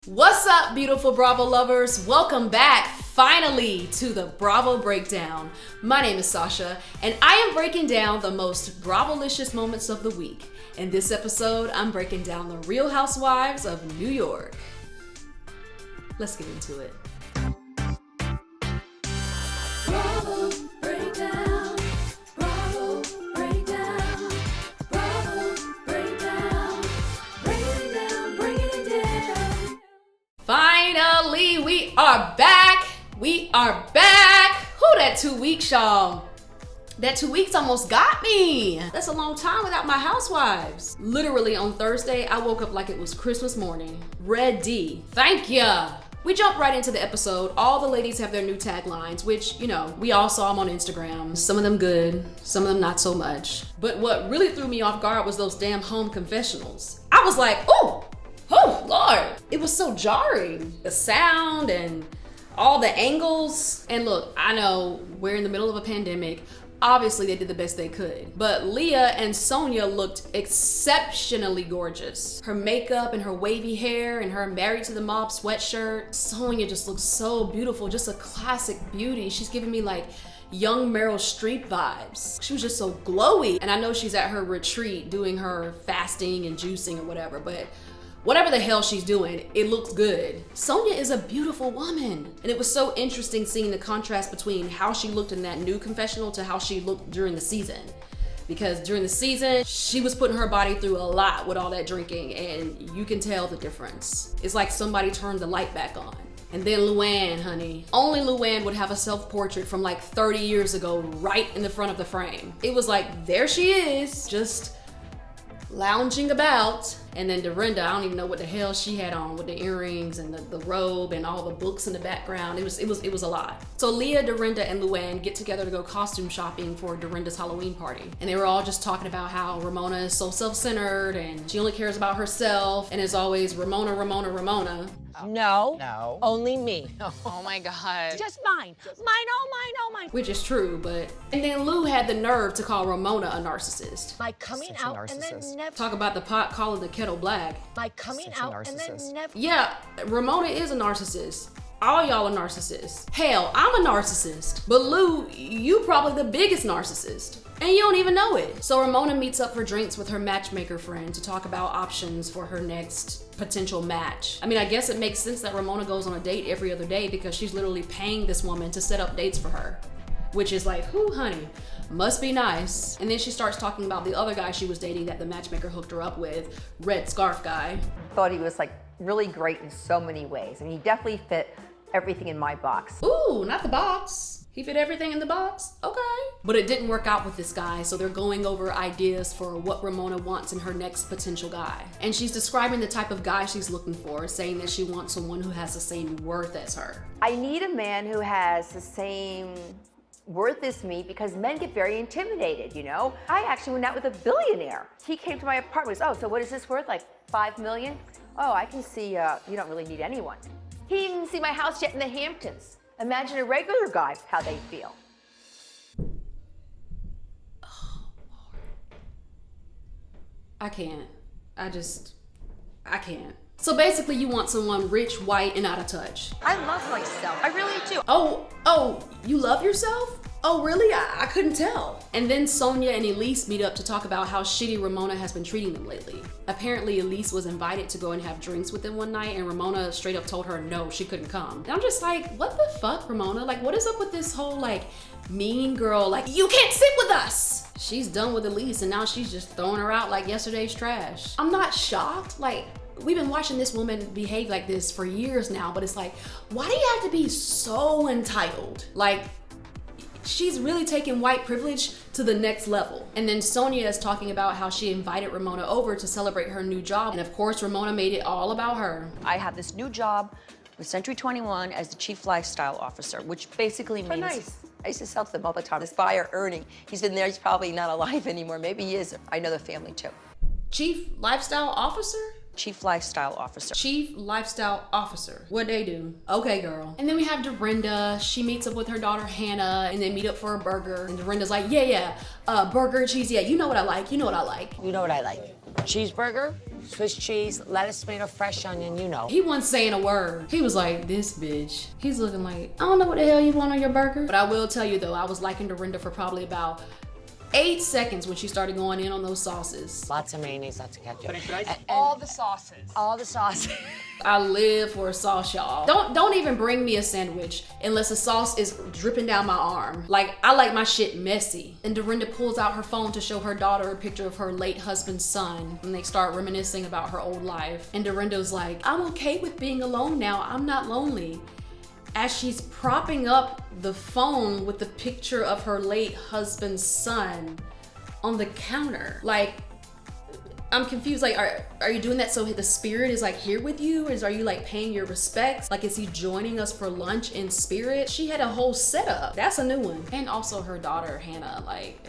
What's up, beautiful Bravo lovers? Welcome back, finally, to the Bravo Breakdown. My name is Sasha, and I am breaking down the most Bravo-licious moments of the week. In this episode, I'm breaking down the Real Housewives of New York. Let's get into it. Bravo Breakdown, Bravo Breakdown, Bravo Breakdown, breaking it down. Finally, we are back. We are back. Who that 2 weeks, y'all? That 2 weeks almost got me. That's a long time without my housewives. Literally on Thursday, I woke up like it was Christmas morning. Ready. Thank ya. We jump right into the episode. All the ladies have their new taglines, which, you know, we all saw them on Instagram. Some of them good, some of them not so much. But what really threw me off guard was those damn home confessionals. I was like, oh, Lord. It was so jarring. The sound and all the angles. And look, I know we're in the middle of a pandemic. Obviously, they did the best they could. But Leah and Sonia looked exceptionally gorgeous. Her makeup and her wavy hair and her Married to the Mob sweatshirt. Sonia just looks so beautiful, just a classic beauty. She's giving me like young Meryl Streep vibes. She was just so glowy. And I know she's at her retreat doing her fasting and juicing or whatever, but whatever the hell she's doing, it looks good. Sonia is a beautiful woman. And it was so interesting seeing the contrast between how she looked in that new confessional to how she looked during the season. Because during the season, she was putting her body through a lot with all that drinking, and you can tell the difference. It's like somebody turned the light back on. And then Luann, honey. Only Luann would have a self-portrait from like 30 years ago right in the front of the frame. It was like, there she is, just lounging about. And then Dorinda, I don't even know what the hell she had on with the earrings and the robe and all the books in the background. It was a lot. So Leah, Dorinda, and Luann get together to go costume shopping for Dorinda's Halloween party. And they were all just talking about how Ramona is so self-centered and she only cares about herself and is always Ramona. No. Only me. Oh my God. Just mine. Mine. Which is true, but... And then Lou had the nerve to call Ramona a narcissist. My coming Such a out and then narcissist. never. Talk about the pot calling the kettle black. My coming Such a out and then narcissist. never. Yeah, Ramona is a narcissist. All y'all are narcissists. Hell, I'm a narcissist. But Lou, you probably the biggest narcissist. And you don't even know it. So Ramona meets up for drinks with her matchmaker friend to talk about options for her next potential match. I mean, I guess it makes sense that Ramona goes on a date every other day because she's literally paying this woman to set up dates for her. Which is like, whoo, honey, must be nice. And then she starts talking about the other guy she was dating that the matchmaker hooked her up with, Red Scarf guy. Thought he was like really great in so many ways. I mean, he definitely fit everything in my box. Ooh, not the box. He fit everything in the box? Okay. But it didn't work out with this guy, so they're going over ideas for what Ramona wants in her next potential guy. And she's describing the type of guy she's looking for, saying that she wants someone who has the same worth as her. I need a man who has the same worth as me because men get very intimidated, you know? I actually went out with a billionaire. He came to my apartment, oh, so what is this worth? Like 5 million? Oh, I can see you don't really need anyone. He didn't even see my house yet in the Hamptons. Imagine a regular guy, how they feel. I can't. I can't. So basically you want someone rich, white, and out of touch. I love myself. I really do. Oh, you love yourself? Oh, really? I couldn't tell. And then Sonia and Elise meet up to talk about how shitty Ramona has been treating them lately. Apparently, Elise was invited to go and have drinks with them one night, and Ramona straight up told her no, she couldn't come. And I'm just like, what the fuck, Ramona? Like, what is up with this whole, like, mean girl, like, you can't sit with us? She's done with Elise, and now she's just throwing her out like yesterday's trash. I'm not shocked. Like, we've been watching this woman behave like this for years now, but it's like, why do you have to be so entitled? Like, she's really taking white privilege to the next level. And then Sonia is talking about how she invited Ramona over to celebrate her new job. And of course, Ramona made it all about her. I have this new job with Century 21 as the Chief Lifestyle Officer, which basically means... Nice. I used to sell to them all the time. This buyer, RHONY, he's been there, he's probably not alive anymore. Maybe he is. I know the family too. Chief Lifestyle Officer? Chief Lifestyle Officer. Chief Lifestyle Officer. What they do? Okay, girl. And then we have Dorinda. She meets up with her daughter Hannah, and they meet up for a burger. And Dorinda's like, yeah, burger, cheese, yeah, you know what I like, you know what I like. You know what I like? Cheeseburger, Swiss cheese, lettuce, tomato, fresh onion, you know. He wasn't saying a word. He was like, this bitch. He's looking like, I don't know what the hell you want on your burger. But I will tell you though, I was liking Dorinda for probably about 8 seconds when she started going in on those sauces. Lots of mayonnaise, lots of ketchup. All the sauces. All the sauces. I live for a sauce, y'all. Don't even bring me a sandwich unless the sauce is dripping down my arm. Like, I like my shit messy. And Dorinda pulls out her phone to show her daughter a picture of her late husband's son. And they start reminiscing about her old life. And Dorinda's like, I'm okay with being alone now. I'm not lonely. As she's propping up the phone with the picture of her late husband's son on the counter. Like, I'm confused. Like, are you doing that so the spirit is like here with you? Or are you like paying your respects? Like, is he joining us for lunch in spirit? She had a whole setup. That's a new one. And also her daughter, Hannah, like,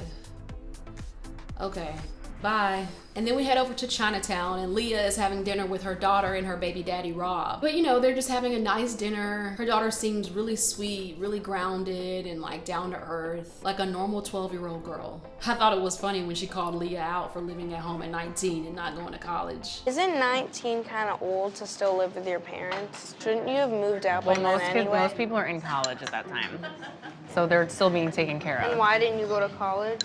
okay, bye. And then we head over to Chinatown and Leah is having dinner with her daughter and her baby daddy, Rob. But you know, they're just having a nice dinner. Her daughter seems really sweet, really grounded and like down to earth, like a normal 12-year-old girl. I thought it was funny when she called Leah out for living at home at 19 and not going to college. Isn't 19 kind of old to still live with your parents? Shouldn't you have moved out by Well, then most anyway? people are in college at that time, so they're still being taken care And of. why didn't you go to college?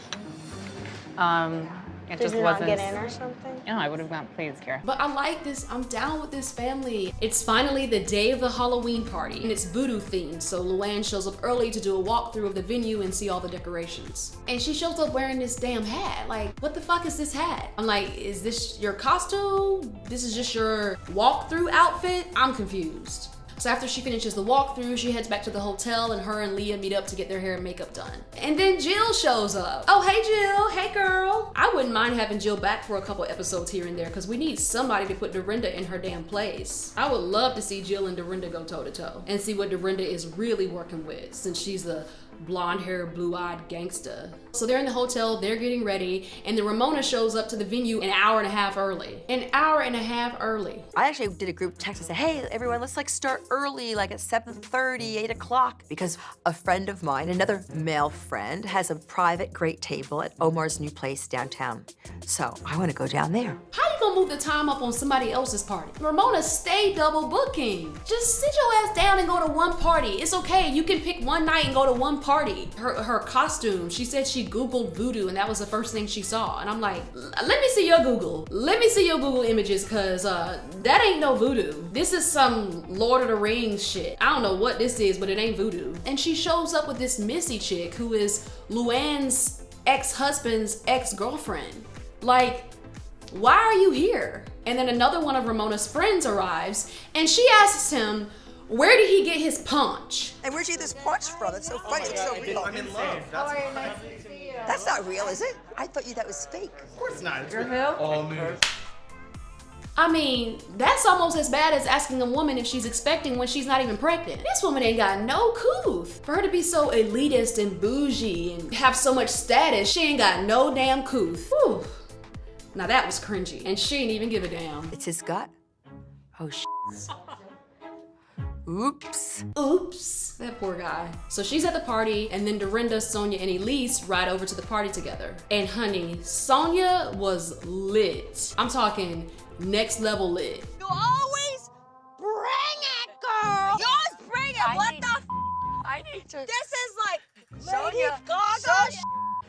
It Did just you not wasn't. get in or something? No, I would have gone. Please, Kara. But I like this, I'm down with this family. It's finally the day of the Halloween party and it's voodoo themed. So Luann shows up early to do a walkthrough of the venue and see all the decorations. And she shows up wearing this damn hat. Like, what the fuck is this hat? I'm like, is this your costume? This is just your walkthrough outfit? I'm confused. So after she finishes the walkthrough, she heads back to the hotel and her and Leah meet up to get their hair and makeup done. And then Jill shows up. Oh, hey Jill, hey girl. I wouldn't mind having Jill back for a couple episodes here and there because we need somebody to put Dorinda in her damn place. I would love to see Jill and Dorinda go toe to toe and see what Dorinda is really working with since she's the blonde hair, blue-eyed gangsta. So they're in the hotel, they're getting ready, and then Ramona shows up to the venue an hour and a half early. An hour and a half early. I actually did a group text and said, hey, everyone, let's like start early, like at 7:30, 8 o'clock. Because a friend of mine, another male friend, has a private great table at Omar's new place downtown. So I want to go down there. How you gonna move the time up on somebody else's party? Ramona, stay double booking. Just sit your ass down and go to one party. It's okay, you can pick one night and go to one party. Her costume, she said she Googled voodoo and that was the first thing she saw. And I'm like, let me see your Google. Let me see your Google images cause that ain't no voodoo. This is some Lord of the Rings shit. I don't know what this is, but it ain't voodoo. And she shows up with this Missy chick who is Luann's ex-husband's ex-girlfriend. Like, why are you here? And then another one of Ramona's friends arrives and she asks him, where did he get his punch? And where'd you get this punch from? It's so funny. It's so real. I'm in love. That's not real, is it? I thought that was fake. Of course not. It's all news. I mean, that's almost as bad as asking a woman if she's expecting when she's not even pregnant. This woman ain't got no couth. For her to be so elitist and bougie and have so much status, she ain't got no damn couth. Whew. Now that was cringy, and she ain't even give a damn. It's his gut. Oh, oops. Oops, that poor guy. So she's at the party, and then Dorinda, Sonia, and Elise ride over to the party together. And honey, Sonia was lit. I'm talking next level lit. You always bring it, girl. You always bring it. What the f? I need to. This is like Lady Sonia, Gaga.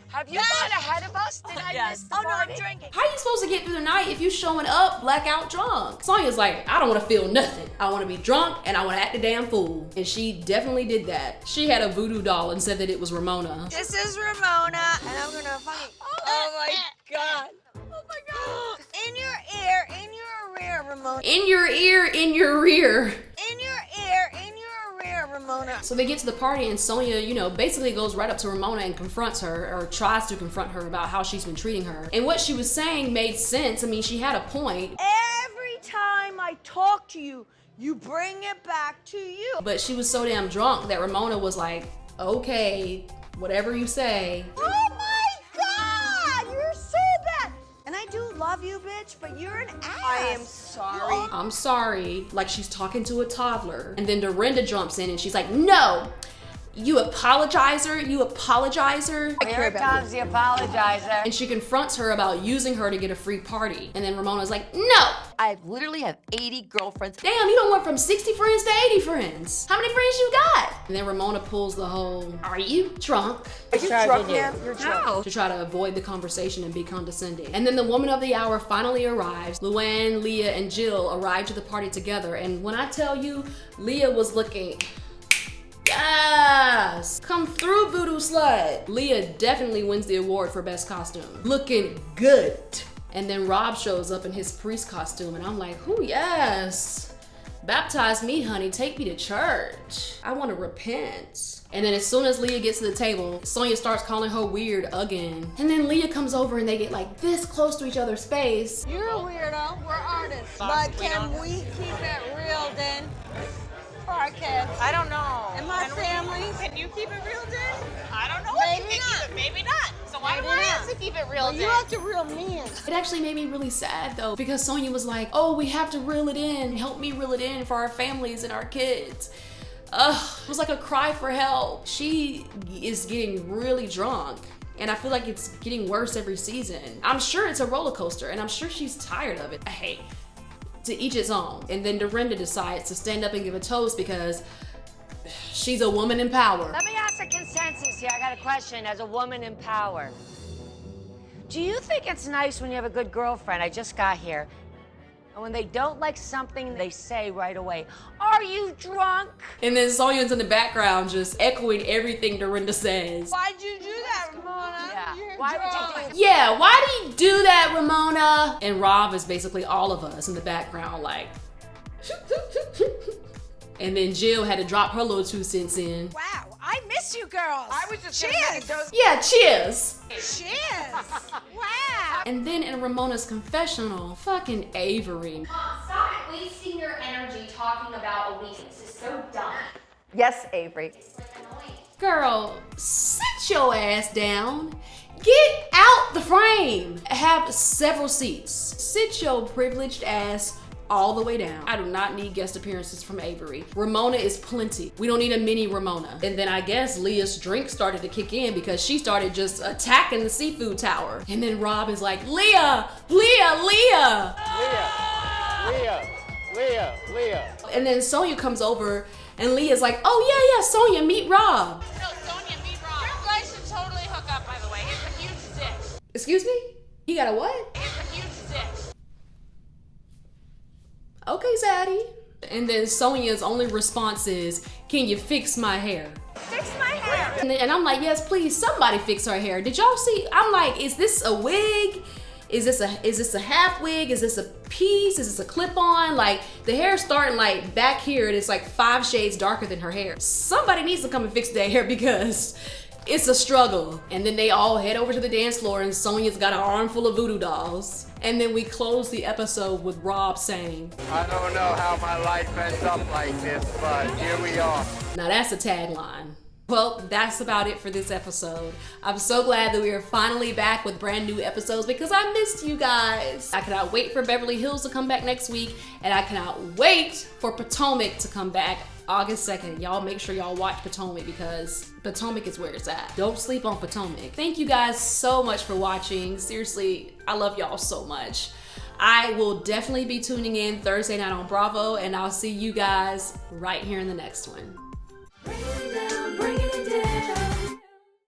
Have you gone ahead of us? Did I miss the Oh no, party? I'm drinking. How you supposed to get through the night if you showing up blackout drunk? Sonia's like, I don't want to feel nothing. I want to be drunk and I want to act a damn fool. And she definitely did that. She had a voodoo doll and said that it was Ramona. This is Ramona, and I'm gonna fucking. Oh my god. Oh my god. In your ear, in your rear, Ramona. In your ear, in your rear. In your ear, in your rear, Ramona. So they get to the party and Sonia, you know, basically goes right up to Ramona and confronts her, or tries to confront her about how she's been treating her. And what she was saying made sense. I mean, she had a point. Every time I talk to you, you bring it back to you. But she was so damn drunk that Ramona was like, okay, whatever you say. Oh my god, you're so bad. And I do love you, bitch, but you're an ass. I am sorry. I'm sorry, like she's talking to a toddler. And then Dorinda jumps in and she's like, no, You apologizer, you apologizer. Here comes the apologizer. And she confronts her about using her to get a free party. And then Ramona's like, no. I literally have 80 girlfriends. Damn, you don't went from 60 friends to 80 friends. How many friends you got? And then Ramona pulls the whole, are you drunk? Are you drunk, ma'am? You're drunk. To try to avoid the conversation and be condescending. And then the woman of the hour finally arrives. Luann, Leah, and Jill arrive to the party together. And when I tell you, Leah was looking, yes! Come through, voodoo slut. Leah definitely wins the award for best costume. Looking good. And then Rob shows up in his priest costume and I'm like, oh yes. Baptize me, honey, take me to church. I wanna repent. And then as soon as Leah gets to the table, Sonya starts calling her weird again. And then Leah comes over and they get like this close to each other's face. You're a weirdo. We're artists. But can we keep it real, then? For our kids. I don't know. And my family. Can you keep it real, Jen? I don't know. Maybe not. Maybe not. So why do I have to keep it real, Well, you have to reel me in. It actually made me really sad though, because Sonya was like, oh, we have to reel it in. Help me reel it in for our families and our kids. It was like a cry for help. She is getting really drunk. And I feel like it's getting worse every season. I'm sure it's a roller coaster and I'm sure she's tired of it. Hey, to each its own. And then Dorinda decides to stand up and give a toast because she's a woman in power. Let me ask a consensus here. I got a question as a woman in power. Do you think it's nice when you have a good girlfriend? I just got here. And when they don't like something, they say right away, are you drunk? And then Sonya's in the background just echoing everything Dorinda says. Why'd you do that, Ramona? Yeah. You're Why drunk. would you do Yeah, why do you do that, Ramona? And Rob is basically all of us in the background like. And then Jill had to drop her little 2 cents in. Wow, I miss you girls. I was just cheers. Yeah, cheers. Cheers. Wow. And then in Ramona's confessional, fucking Avery. Stop wasting your energy talking about a weakness. It's so dumb. Yes, Avery. Girl, sit your ass down. Get out the frame. Have several seats. Sit your privileged ass all the way down. I do not need guest appearances from Avery. Ramona is plenty. We don't need a mini Ramona. And then I guess Leah's drink started to kick in because she started just attacking the seafood tower. And then Rob is like, Leah, Leah, Leah. Leah. And then Sonya comes over and Leah's like, oh yeah, Sonya, meet Rob. No, Sonya, meet Rob. You guys should totally hook up, by the way. It's a huge dick. Excuse me? He got a what? It's a huge dick. Okay, Zaddy. And then Sonya's only response is, can you fix my hair? Fix my hair. And I'm like, yes, please, somebody fix her hair. Did y'all see? I'm like, is this a wig? Is this a half wig? Is this a piece? Is this a clip-on? Like, the hair's starting like back here and it's like 5 shades darker than her hair. Somebody needs to come and fix their hair because it's a struggle. And then they all head over to the dance floor and Sonya's got an armful of voodoo dolls. And then we close the episode with Rob saying, I don't know how my life ends up like this, but here we are. now that's a tagline. Well, that's about it for this episode. I'm so glad that we are finally back with brand new episodes because I missed you guys. I cannot wait for Beverly Hills to come back next week, and I cannot wait for Potomac to come back August 2nd. Y'all make sure y'all watch Potomac because Potomac is where it's at. Don't sleep on Potomac. Thank you guys so much for watching. Seriously, I love y'all so much. I will definitely be tuning in Thursday night on Bravo, and I'll see you guys right here in the next one.